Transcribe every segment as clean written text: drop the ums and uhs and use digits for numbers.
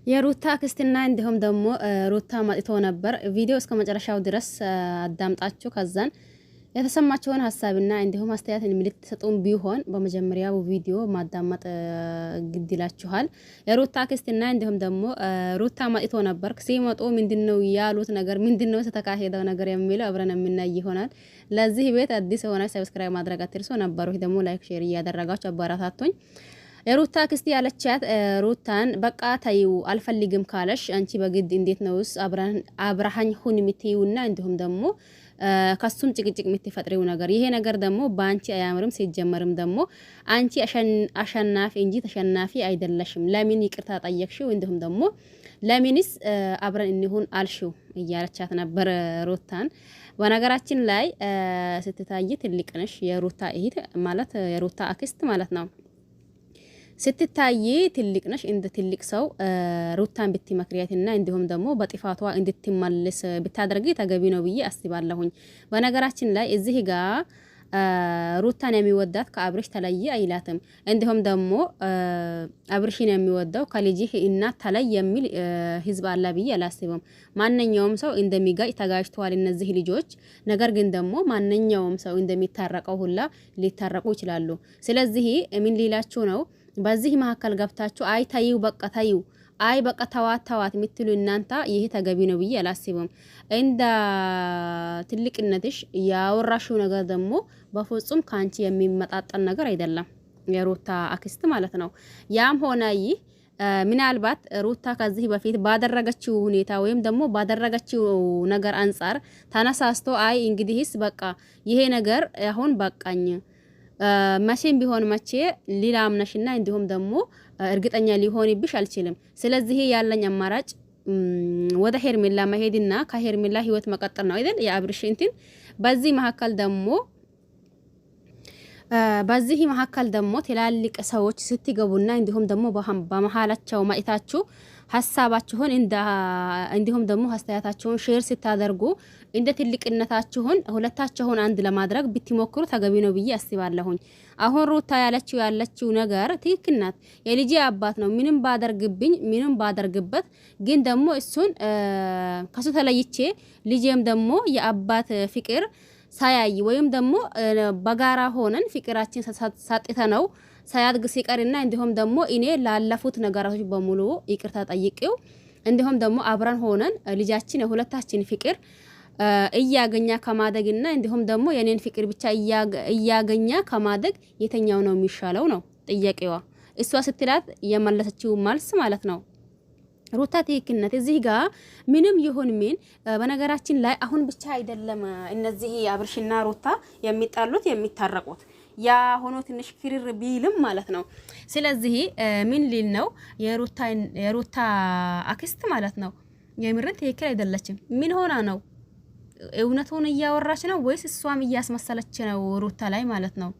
የሩታ ክስትና እንዲሁም ደግሞ ሩታ መጥቶ ነበር። ቪዲዮ እስከ መጨረሻው ድረስ አዳምጣችሁ ከዛን የተሰማቸውን ሀሳብና እንዲሁም አስተያየት እንድትሰጡን ቢሆን በመጀመሪያው ቪዲዮ ማዳመጥ ግድ ይላችኋል። የሩታ ክስትና እንዲሁም ደግሞ ሩታ መጥቶ ነበር። ሲመጡ ምንድነው ያሉት ነገር ምንድነው የተካሄደው ነገር የሚለው አብረን የምናይ ይሆናል። ለዚህ ቤት አዲስ የሆነ ሰብስክራይብ ማድረግ አትርሱ። ነበሩት ደግሞ ላይክ ሼር እያደረጋችሁ አባራታቶኝ የሩታ ክስቲ ያለቻት ሩታን በቃ ታዩ አልፈልግም ካለሽ አንቺ በግድ እንዴት ነውስ አብራሃኝ ሁን የምትይውና እንዲሁም ደግሞ ከሱም ጭቅጭቅ የምትፈጥሪው ነገር ይሄ ነገር ደግሞ ባንቺ አያምርም። ሲጀመርም ደግሞ አንቺ አሸናፊ እንጂ ተሸናፊ አይደለሽም። ለምን ይቅርታ ጠየቅሽው? እንዲሁም ደግሞ ለምንስ አብረን እንሁን አልሽው እያለቻት ነበር ሩታን። በነገራችን ላይ ስትታይ ትልቅ ነሽ የሩታ እህት ማለት የሩታ አክስት ማለት ነው። ስትታይ ትልቅ ነሽ። እንደ ትልቅ ሰው ሩታን ብትመክሪያትና እንዲሁም ደግሞ በጥፋቷ እንድትመለስ ብታደርጊ ተገቢ ነው ብዬ አስባለሁኝ። በነገራችን ላይ እዚህ ጋር ሩታን የሚወዳት ከአብርሽ ተለየ አይላትም። እንዲሁም ደግሞ አብርሽን የሚወደው ከልጅህ እናት ተለይ የሚል ህዝብ አለ ብዬ አላስብም። ማንኛውም ሰው እንደሚጋጭ ተጋጭተዋል እነዚህ ልጆች። ነገር ግን ደግሞ ማንኛውም ሰው እንደሚታረቀው ሁላ ሊታረቁ ይችላሉ። ስለዚህ ምን ሊላችሁ ነው? በዚህ መሀከል ገብታችሁ አይ ታዩ በቃ ታዩ አይ በቃ ተዋት የምትሉ እናንተ ይሄ ተገቢ ነው ብዬ አላስብም። እንደ ትልቅነትሽ ያወራሽው ነገር ደግሞ በፍጹም ካንቺ የሚመጣጠን ነገር አይደለም። የሩታ አክስት ማለት ነው። ያም ሆነ ይህ ምናልባት ሩታ ከዚህ በፊት ባደረገችው ሁኔታ ወይም ደግሞ ባደረገችው ነገር አንፃር ተነሳስቶ አይ እንግዲህስ በቃ ይሄ ነገር አሁን በቃኝ መቼም ቢሆን መቼ ሊላምነሽና እንዲሁም ደግሞ እርግጠኛ ሊሆንብሽ አልችልም። ስለዚህ ያለኝ አማራጭ ወደ ሄርሜላ መሄድና ከሄርሜላ ህይወት መቀጠል ነው አይደል? የአብርሽ እንትን በዚህ መሀከል ደግሞ ትላልቅ ሰዎች ስትገቡና እንዲሁም ደግሞ በመሀላቸው ማይታችሁ ሀሳባችሁን እንዲሁም ደግሞ አስተያየታችሁን ሼር ስታደርጉ እንደ ትልቅነታችሁን ሁለታችሁን አንድ ለማድረግ ብትሞክሩ ተገቢ ነው ብዬ አስባለሁኝ። አሁን ሩታ ያለችው ነገር ትክክል ናት። የልጄ አባት ነው። ምንም ባደርግብኝ ምንም ባደርግበት ግን ደግሞ እሱን ከሱ ተለይቼ ልጄም ደግሞ የአባት ፍቅር ሳያይ ወይም ደግሞ በጋራ ሆነን ፍቅራችን ሳጥተ ነው ሳያድግ ሲቀርና እንዲሁም ደግሞ እኔ ላለፉት ነገራቶች በሙሉ ይቅርታ ጠይቄው እንዲሁም ደግሞ አብረን ሆነን ልጃችን የሁለታችን ፍቅር እያገኛ ከማደግና እንዲሁም ደግሞ የኔን ፍቅር ብቻ እያገኛ ከማደግ የተኛው ነው የሚሻለው ነው ጥያቄዋ። እሷ ስትላት የመለሰችው መልስ ማለት ነው። ሩታ ትክክልነት እዚህ ጋር ምንም ይሁን ምን በነገራችን ላይ አሁን ብቻ አይደለም እነዚህ አብርሽና ሩታ የሚጣሉት የሚታረቁት ያ ሆኖ ትንሽ ክርር ቢልም ማለት ነው። ስለዚህ ምን ሊል ነው የሩታ አክስት ማለት ነው የምርን ትክክል አይደለችም። ምን ሆና ነው? እውነቱን እያወራች ነው ወይስ እሷም እያስመሰለች ነው ሩታ ላይ ማለት ነው?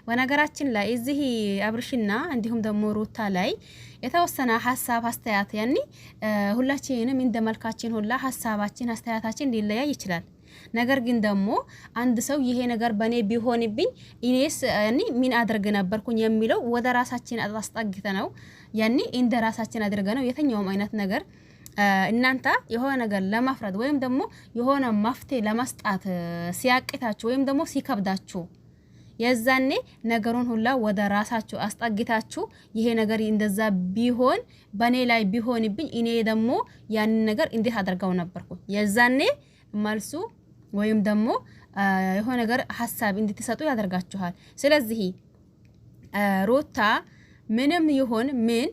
በነገራችን ላይ እዚህ አብርሽና እንዲሁም ደግሞ ሩታ ላይ የተወሰነ ሀሳብ አስተያየት ያኒ ሁላችንም እንደመልካችን ሁላ ሀሳባችን አስተያየታችን ሊለያይ ይችላል። ነገር ግን ደግሞ አንድ ሰው ይሄ ነገር በኔ ቢሆንብኝ እኔስ ያኒ ምን አድርግ ነበርኩኝ የሚለው ወደ ራሳችን አስጠግተ ነው ያኒ እንደ ራሳችን አድርገ ነው የተኛውም አይነት ነገር እናንተ የሆነ ነገር ለማፍረድ ወይም ደግሞ የሆነ መፍትሄ ለመስጣት ሲያቅታችሁ ወይም ደግሞ ሲከብዳችሁ የዛኔ ነገሩን ሁላ ወደ ራሳችሁ አስጠግታችሁ ይሄ ነገር እንደዛ ቢሆን በኔ ላይ ቢሆንብኝ እኔ ደግሞ ያን ነገር እንዴት አደርጋው ነበርኩ የዛኔ መልሱ ወይም ደግሞ የሆነ ነገር ሐሳብ እንድትሰጡ ያደርጋችኋል። ስለዚህ ሩታ ምንም ይሁን ምን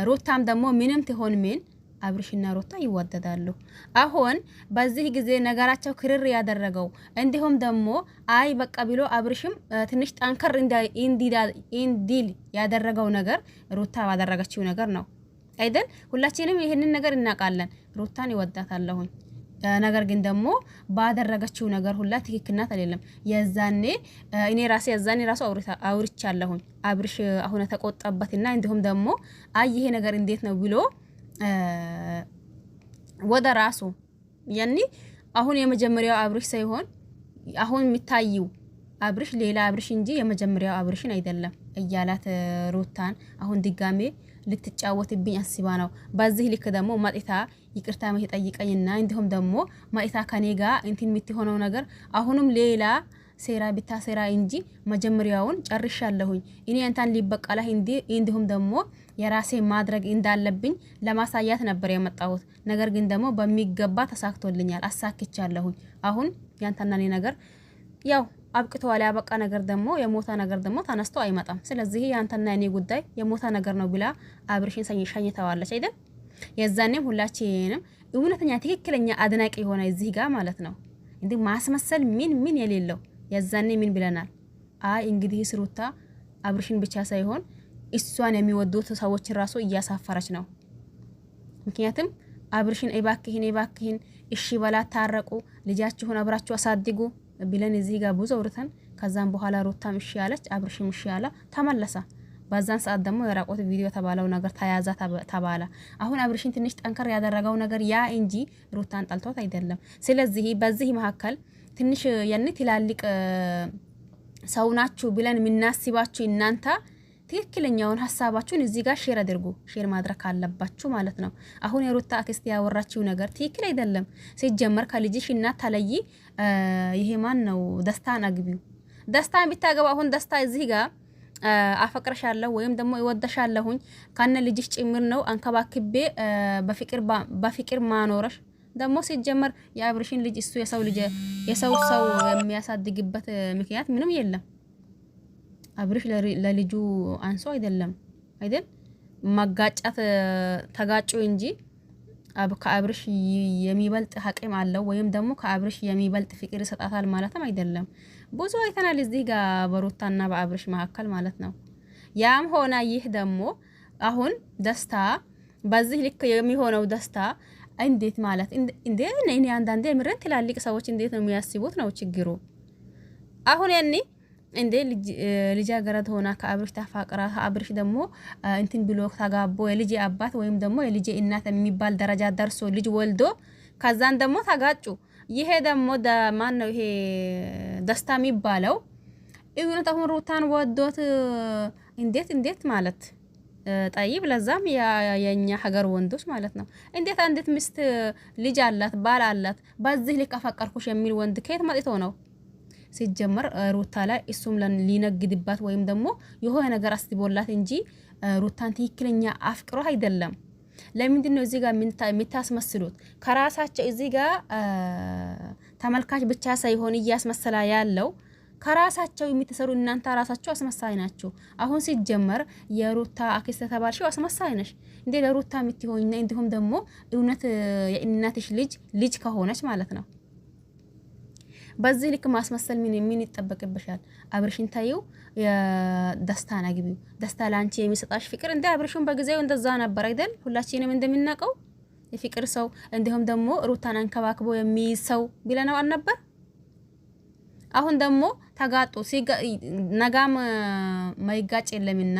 ሩታም ደግሞ ምንም ትሆን ምን አብርሽና ሩታ ይወደዳሉ። አሁን በዚህ ጊዜ ነገራቸው ክርር ያደረገው እንዲሁም ደግሞ አይ በቃ ብሎ አብርሽም ትንሽ ጠንከር እንዲል ያደረገው ነገር ሩታ ባደረገችው ነገር ነው አይደል? ሁላችንም ይሄንን ነገር እናውቃለን። ሩታን ይወዳታለሁኝ። ነገር ግን ደግሞ ባደረገችው ነገር ሁላ ትክክልናት አይደለም። የዛኔ እኔ ራሱ አውርቻለሁኝ። አብርሽ አሁን ተቆጣበትና እንዲሁም ደግሞ አይ ይሄ ነገር እንዴት ነው ብሎ ወደ ራሱ ያኒ አሁን የመጀመሪያው አብርሽ ሳይሆን አሁን የሚታየው አብርሽ ሌላ አብርሽ እንጂ የመጀመሪያው አብርሽን አይደለም እያላት ሩታን አሁን ድጋሜ ልትጫወትብኝ አስባ ነው። በዚህ ልክ ደግሞ ማጥታ ይቅርታ መጠይቀኝና እንዲሁም ደግሞ ማጥታ ከኔ ጋር እንትን የምትሆነው ነገር አሁንም ሌላ ሴራ ቢታሰራ እንጂ መጀመሪያውን ጨርሻለሁኝ። እኔ አንተን ሊበቀላህ እንዲሁም ደግሞ የራሴ ማድረግ እንዳለብኝ ለማሳያት ነበር የመጣሁት። ነገር ግን ደግሞ በሚገባ ተሳክቶልኛል፣ አሳክቻለሁኝ። አሁን ያንተና እኔ ነገር ያው አብቅተዋል። ያበቃ ነገር ደግሞ የሞታ ነገር ደግሞ ተነስቶ አይመጣም። ስለዚህ ያንተና እኔ ጉዳይ የሞታ ነገር ነው ብላ አብርሽን ሸኝተዋለች አይደል? የዛኔም ሁላችንም እውነተኛ ትክክለኛ አድናቂ የሆነ እዚህ ጋር ማለት ነው እንዴ ማስመሰል ምን የሌለው የዛኔ ምን ብለናል? አይ እንግዲህ ሩታ አብርሽን ብቻ ሳይሆን እሷን የሚወዱት ሰዎችን ራሱ እያሳፈረች ነው። ምክንያቱም አብርሽን እባክህን እሺ በላ ታረቁ፣ ልጃችሁን አብራችሁ አሳድጉ ብለን እዚህ ጋር ብዙ አውርተን ከዛም በኋላ ሩታም እሺ ያለች አብርሽም እሺ ያለ ተመለሰ። በዛን ሰዓት ደግሞ የራቆት ቪዲዮ ተባለው ነገር ተያዛ ተባለ። አሁን አብርሽን ትንሽ ጠንከር ያደረገው ነገር ያ እንጂ ሩታን ጠልቶት አይደለም። ስለዚህ በዚህ መካከል ትንሽ ያን ትላልቅ ሰው ናችሁ ብለን የምናስባችሁ እናንተ ትክክለኛውን ሀሳባችሁን እዚህ ጋር ሼር አድርጉ። ሼር ማድረግ ካለባችሁ ማለት ነው። አሁን የሩታ አክስት ያወራችው ነገር ትክክል አይደለም። ሲጀመር ከልጅሽ እናት ተለይ። ይሄ ማን ነው? ደስታን አግቢው። ደስታን ቢታገባ አሁን ደስታ እዚህ ጋር አፈቅርሻለሁ ወይም ደግሞ ይወደሻለሁኝ ካነ ልጅሽ ጭምር ነው አንከባክቤ በፍቅር ማኖረሽ። ደግሞ ሲጀመር የአብርሽን ልጅ እሱ የሰው ሰው የሚያሳድግበት ምክንያት ምንም የለም። አብርሽ ለልጁ አንሶ አይደለም አይደል? መጋጫት ተጋጩ እንጂ ከአብርሽ የሚበልጥ አቅም አለው ወይም ደግሞ ከአብርሽ የሚበልጥ ፍቅር ይሰጣታል ማለትም አይደለም። ብዙ አይተናል እዚህ ጋር በሩታና በአብርሽ መካከል ማለት ነው። ያም ሆነ ይህ ደግሞ አሁን ደስታ በዚህ ልክ የሚሆነው ደስታ እንዴት ማለት እንዴ እኔ አንዳንዴ ምረን ትላልቅ ሰዎች እንዴት ነው የሚያስቡት ነው ችግሩ። አሁን ያኔ እንዴ ልጃገረድ ሆና ከአብርሽ ተፋቅራ አብርሽ ደግሞ እንትን ብሎ ተጋቦ የልጅ አባት ወይም ደግሞ የልጅ እናት የሚባል ደረጃ ደርሶ ልጅ ወልዶ ከዛን ደግሞ ተጋጩ። ይሄ ደግሞ ማን ነው ይሄ ደስታ የሚባለው? እውነት አሁን ሩታን ወዶት እንዴት ማለት ጠይብ ለዛም የኛ ሀገር ወንዶች ማለት ነው እንዴት አንዲት ሚስት ልጅ አላት ባል አላት በዚህ ልክ አፈቀርኩሽ የሚል ወንድ ከየት መጥቶ ነው? ሲጀመር ሩታ ላይ እሱም ሊነግድባት ወይም ደግሞ የሆነ ነገር አስቦላት እንጂ ሩታን ትክክለኛ አፍቅሮ አይደለም። ለምንድን ነው እዚህ ጋር የምታስመስሉት? ከራሳቸው እዚህ ጋር ተመልካች ብቻ ሳይሆን እያስመሰላ ያለው ከራሳቸው የምትሰሩ እናንተ ራሳቸው አስመሳይ ናችሁ። አሁን ሲጀመር የሩታ አክስት ተባልሽው አስመሳይ ነሽ እንዴ? ለሩታ የምትሆኝና እንዲሁም ደግሞ እውነት የእናትሽ ልጅ ከሆነች ማለት ነው በዚህ ልክ ማስመሰል ምን ይጠበቅብሻል? አብርሽን ታዩ የደስታን አግቢው። ደስታ ላንቺ የሚሰጣሽ ፍቅር እንደ አብርሽን በጊዜው እንደዛ ነበር አይደል? ሁላችንም እንደምናውቀው የፍቅር ሰው እንዲሁም ደግሞ ሩታን አንከባክቦ የሚይዝ ሰው ብለነው አልነበር? አሁን ደግሞ ተጋጡ። ነጋም ማይጋጭ የለምና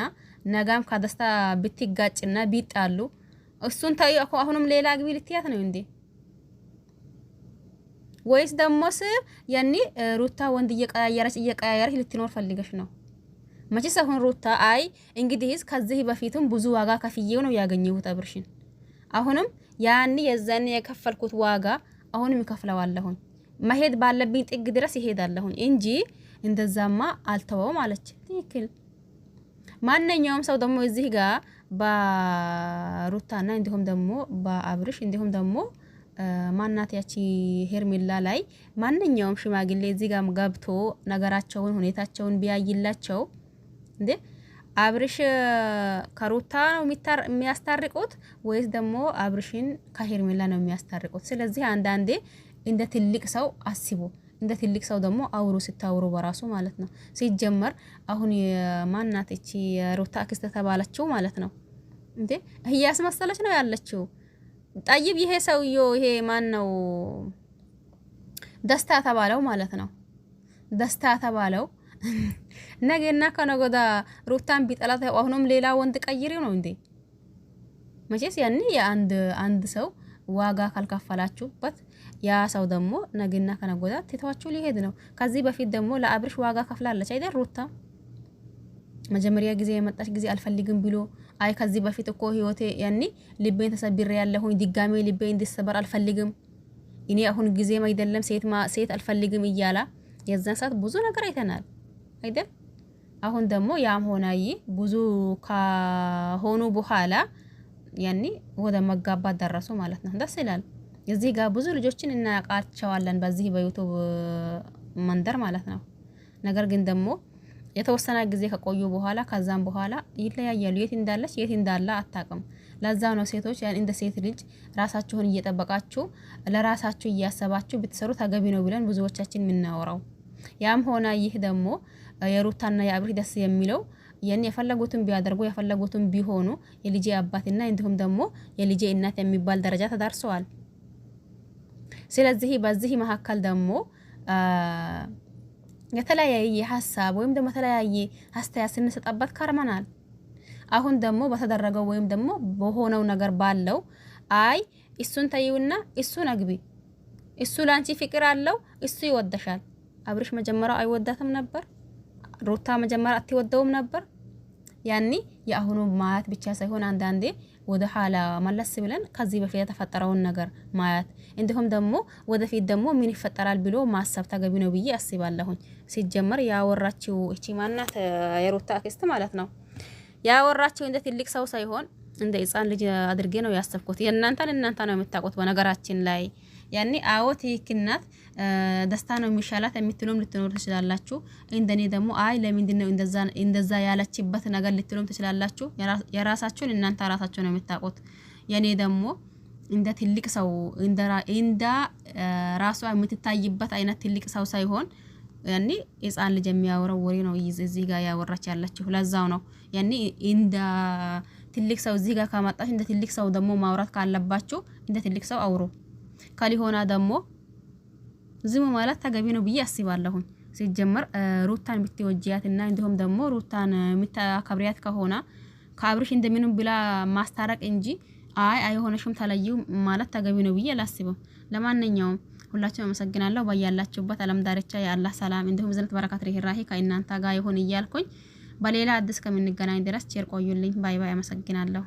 ነጋም ከደስታ ብትጋጭና ቢጣሉ እሱን ታዩ። አሁንም ሌላ አግቢ ልትያት ነው እንዴ? ወይስ ደሞስ ያኒ ሩታ ወንድ እየቀያየረች ልትኖር ፈልገሽ ነው? መቼስ አሁን ሩታ አይ እንግዲህስ ከዚህ በፊትም ብዙ ዋጋ ከፍዬው ነው ያገኘሁት አብርሽን። አሁንም ያኒ የዛኔ የከፈልኩት ዋጋ አሁንም ይከፍለዋለሁኝ። መሄድ ባለብኝ ጥግ ድረስ ይሄዳለሁኝ እንጂ እንደዛማ አልተወውም አለች። ትክክል። ማንኛውም ሰው ደግሞ እዚህ ጋር በሩታና እንዲሁም ደግሞ በአብርሽ እንዲሁም ደግሞ ማናት ያቺ ሄርሜላ ላይ ማንኛውም ሽማግሌ እዚህ ጋር ገብቶ ነገራቸውን ሁኔታቸውን ቢያይላቸው እንዴ አብርሽ ከሩታ ነው የሚያስታርቁት ወይስ ደግሞ አብርሽን ከሄርሜላ ነው የሚያስታርቁት? ስለዚህ አንዳንዴ እንደ ትልቅ ሰው አስቡ፣ እንደ ትልቅ ሰው ደግሞ አውሩ፣ ስታውሩ በራሱ ማለት ነው። ሲጀመር አሁን ማናት እቺ ሩታ አክስት ተባለችው ማለት ነው እንዴ እያስመሰለች ነው ያለችው። ጠይብ ይሄ ሰውዬው ይሄ ማን ነው? ደስታ ተባለው ማለት ነው። ደስታ ተባለው ነገና ከነገዳ ሩታን ቢጠላት አሁንም ሌላ ወንድ ቀይሪ ነው እንዴ? መቼስ ያኔ የአንድ ሰው ዋጋ ካልከፈላችሁበት ያ ሰው ደግሞ ነገና ከነገዳ ትተዋችሁ ሊሄድ ነው። ከዚህ በፊት ደግሞ ለአብርሽ ዋጋ ከፍላለች አይደል ሩታ? መጀመሪያ ጊዜ የመጣች ጊዜ አልፈልግም ብሎ አይ ከዚህ በፊት እኮ ህይወቴ ያኔ ልቤን ተሰብሬ ያለሁኝ ድጋሜ ልቤ እንዲሰበር አልፈልግም እኔ አሁን ጊዜም አይደለም ሴት አልፈልግም እያላ የዛን ሰዓት ብዙ ነገር አይተናል አይደል? አሁን ደግሞ ያም ሆናይ ብዙ ከሆኑ በኋላ ያኔ ወደ መጋባት ደረሱ ማለት ነው። ደስ ይላል። እዚህ ጋር ብዙ ልጆችን እናቃቸዋለን በዚህ በዩቲዩብ መንደር ማለት ነው። ነገር ግን ደግሞ የተወሰነ ጊዜ ከቆዩ በኋላ ከዛም በኋላ ይለያያሉ። የት እንዳለች የት እንዳለ አታውቅም። ለዛ ነው ሴቶች እንደ ሴት ልጅ ራሳችሁን እየጠበቃችሁ ለራሳችሁ እያሰባችሁ ብትሰሩ ተገቢ ነው ብለን ብዙዎቻችን የምናወራው። ያም ሆነ ይህ ደግሞ የሩታና የአብርሽ ደስ የሚለው የኔ የፈለጉትን ቢያደርጉ የፈለጉትን ቢሆኑ የልጄ አባትና እንዲሁም ደግሞ የልጄ እናት የሚባል ደረጃ ተዳርሰዋል። ስለዚህ በዚህ መካከል ደግሞ የተለያየ ሐሳብ ወይም ደግሞ የተለያየ አስተያየት ስንሰጣበት ከርመናል። አሁን ደግሞ በተደረገው ወይም ደግሞ በሆነው ነገር ባለው አይ እሱን ተይውና እሱን አግቢ፣ እሱ ላንቺ ፍቅር አለው፣ እሱ ይወደሻል። አብርሽ መጀመሪያ አይወዳትም ነበር፣ ሩታ መጀመሪያ አትወደውም ነበር። ያኒ የአሁኑ ማያት ብቻ ሳይሆን አንዳንዴ ወደ ኋላ መለስ ብለን ከዚህ በፊት የተፈጠረውን ነገር ማያት እንዲሁም ደግሞ ወደፊት ደግሞ ምን ይፈጠራል ብሎ ማሰብ ተገቢ ነው ብዬ አስባለሁኝ። ሲጀመር ያወራችው እቺ ማናት የሩታ አክስት ማለት ነው ያወራችው እንደ ትልቅ ሰው ሳይሆን እንደ ሕፃን ልጅ አድርጌ ነው ያሰብኩት። እናንተ ነው የምታውቁት በነገራችን ላይ ያኔ አዎ ትክክል ናት፣ ደስታ ነው የሚሻላት የምትሉም ልትኖር ትችላላችሁ። እንደኔ ደግሞ አይ ለምንድን ነው እንደዛ ያለችበት ነገር ልትሉም ትችላላችሁ። የራሳችሁን እናንተ ራሳችሁ ነው የምታውቁት። የኔ ደግሞ እንደ ትልቅ ሰው እንደ ራሷ የምትታይበት አይነት ትልቅ ሰው ሳይሆን ያኔ ሕፃን ልጅ የሚያወራው ወሬ ነው እዚህ ጋር ያወራች ያለችው። ለዛው ነው ያኔ እንደ ትልቅ ሰው እዚህ ጋር ካመጣች እንደ ትልቅ ሰው ደግሞ ማውራት ካለባችሁ እንደ ትልቅ ሰው አውሩ። ካሊሆና ደግሞ ዝም ማለት ተገቢ ነው ብዬ አስባለሁ። ሲጀመር ሩታን ብትወጂያትና እንዲሁም ደግሞ ሩታን የምታከብሪያት ከሆነ ከአብርሽ እንደምንም ብላ ማስታረቅ እንጂ አይሆነሽም ተለዩ ማለት ተገቢ ነው ብዬ አላስብም። ለማንኛውም ሁላችሁም አመሰግናለሁ። ባያላችሁበት ዓለም ዳርቻ የአላህ ሰላም እንዲሁም ዝነት በረከት ርህራሄ ከእናንተ ጋር ይሁን እያልኩኝ በሌላ አዲስ ከምንገናኝ ድረስ ቸር ቆዩልኝ። ባይ ባይ። አመሰግናለሁ።